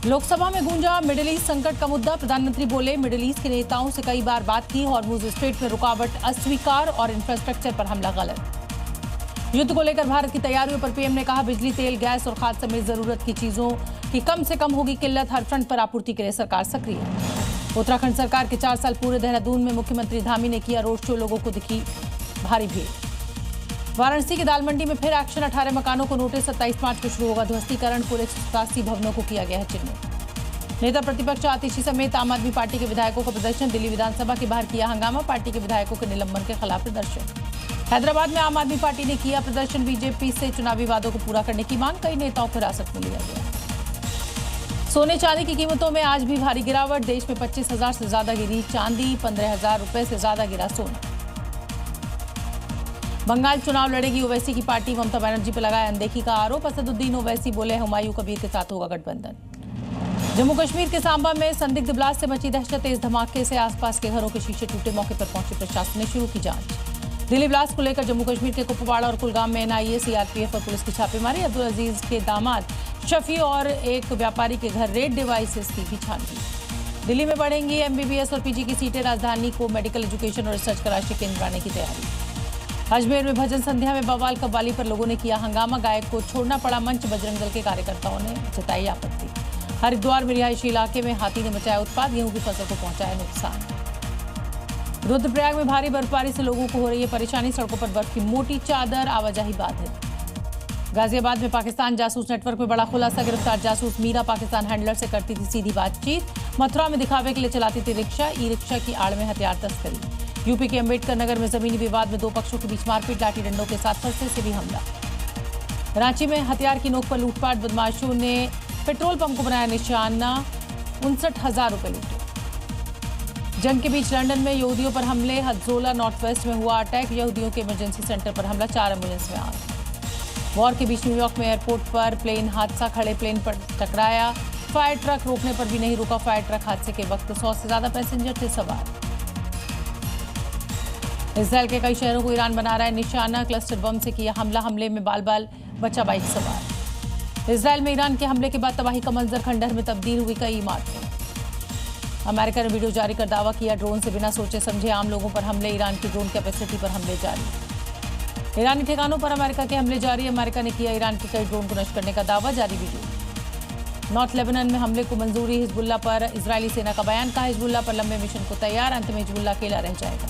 लोकसभा में गूंजा middle east संकट का मुद्दा। प्रधानमंत्री बोले, मिडिल ईस्ट के नेताओं से कई बार बात की, हॉर्मुज स्ट्रेट में रुकावट अस्वीकार और इंफ्रास्ट्रक्चर पर हमला गलत। युद्ध को लेकर भारत की तैयारियों पर पीएम ने कहा, बिजली, तेल, गैस और खाद समेत जरूरत की चीजों की कम से कम होगी किल्लत। हर फ्रंट पर आपूर्ति के लिए सरकार सक्रिय। उत्तराखंड सरकार के 4 साल पूरे। देहरादून में मुख्यमंत्री धामी ने किया रोड शो, लोगों को दिखी भारी भीड़। वाराणसी की दाल मंडी में फिर एक्शन, 18 मकानों को नोटिस। 27 मार्च को शुरू होगा ध्वस्तीकरण। पूरे 87 भवनों को किया गया है चिन्हित। नेता प्रतिपक्ष आतिशी समेत आम आदमी पार्टी के विधायकों का प्रदर्शन। दिल्ली विधानसभा के बाहर किया हंगामा। पार्टी के विधायकों के निलंबन के खिलाफ प्रदर्शन। हैदराबाद में आम आदमी पार्टी ने किया प्रदर्शन। बीजेपी से चुनावी वादों को पूरा करने की मांग। कई नेताओं को हिरासत में लिया गया। सोने चांदी की कीमतों में आज भी भारी गिरावट। देश में 25,000 से ज्यादा गिरी चांदी, 15,000 रुपए से ज्यादा गिरा सोना। बंगाल चुनाव लड़ेगी ओवैसी की पार्टी। ममता बनर्जी पर लगाया अनदेखी का आरोप। असदुद्दीन ओवैसी बोले, हुमायूं कबीर के साथ होगा गठबंधन। जम्मू कश्मीर के सांबा में संदिग्ध ब्लास्ट से मची दहशत। तेज धमाके से आसपास के घरों के शीशे टूटे। मौके पर पहुंचे प्रशासन ने शुरू की जांच। दिल्ली ब्लास्ट को लेकर जम्मू कश्मीर के कुपवाड़ा और कुलगाम में एनआईए, सीआरपीएफ और पुलिस की छापेमारी। अब्दुल अजीज के दामाद शफी और एक व्यापारी के घर रेड, डिवाइसेस की भी छानबीन। दिल्ली में बढ़ेंगी एमबीबीएस और पीजी की सीटें। राजधानी को मेडिकल एजुकेशन और रिसर्च का राष्ट्रीय केंद्र बनाने की तैयारी। अजमेर में भजन संध्या में बवाल, कव्वाली पर लोगों ने किया हंगामा। गायक को छोड़ना पड़ा मंच। बजरंग दल के कार्यकर्ताओं ने जताई आपत्ति। हरिद्वार में रिहायशी इलाके में हाथी ने मचाया उत्पात। गेहूं की फसल को पहुंचाया नुकसान। रुद्रप्रयाग में भारी बर्फबारी से लोगों को हो रही है परेशानी। सड़कों पर बर्फ की मोटी चादर, आवाजाही बाधित। गाजियाबाद में पाकिस्तान जासूस नेटवर्क में बड़ा खुलासा। गिरफ्तार जासूस मीरा पाकिस्तान हैंडलर से करती थी सीधी बातचीत। मथुरा में दिखावे के लिए चलाती थी रिक्शा। ई रिक्शा की आड़ में हथियार तस्करी। यूपी के अम्बेडकर नगर में जमीनी विवाद में 2 पक्षों के बीच मारपीट। लाठी डंडों के साथ फंसे से भी हमला। रांची में हथियार की नोक पर लूटपाट। बदमाशों ने पेट्रोल पंप को बनाया निशाना। 59,000 रुपए लूटे। जंग के बीच लंदन में यहूदियों पर हमले। हदजोला नॉर्थ वेस्ट में हुआ अटैक। यहूदियों के इमरजेंसी सेंटर पर हमला। 4 एम्बुलेंस में आग। वॉर के बीच न्यूयॉर्क में एयरपोर्ट पर प्लेन हादसा। खड़े प्लेन पर टकराया। फायर ट्रक रोकने पर भी नहीं रुका। फायर ट्रक हादसे के वक्त 100 से ज्यादा पैसेंजर थे सवार। इसराइल के कई शहरों को ईरान बना रहा है निशाना। क्लस्टर बम से किया हमला। हमले में बाल बाल बचा बाइक सवार। इसराइल में ईरान के हमले के बाद तबाही का मंजर। खंडहर में तब्दील हुई कई इमारतें। अमेरिका ने वीडियो जारी कर दावा किया, ड्रोन से बिना सोचे समझे आम लोगों पर हमले। ईरान की ड्रोन कैपेसिटी पर हमले जारी। ईरानी ठिकानों पर अमेरिका के हमले जारी। अमेरिका ने किया ईरान के कई ड्रोन को नष्ट करने का दावा। जारी वीडियो। नॉर्थ लेबनान में हमले को मंजूरी। हिजबुल्लाह पर इजरायली सेना का बयान। कहा, हिजबुल्लाह पर लंबे मिशन को तैयार। अंत में हिजबुल्लाह अकेला रह जाएगा।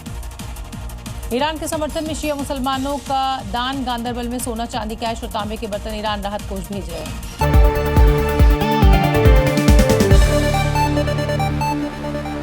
ईरान के समर्थन में शिया मुसलमानों का दान। गांदरबल में सोना, चांदी, कैश और तांबे के बर्तन ईरान राहत कोष भेज रहे हैं।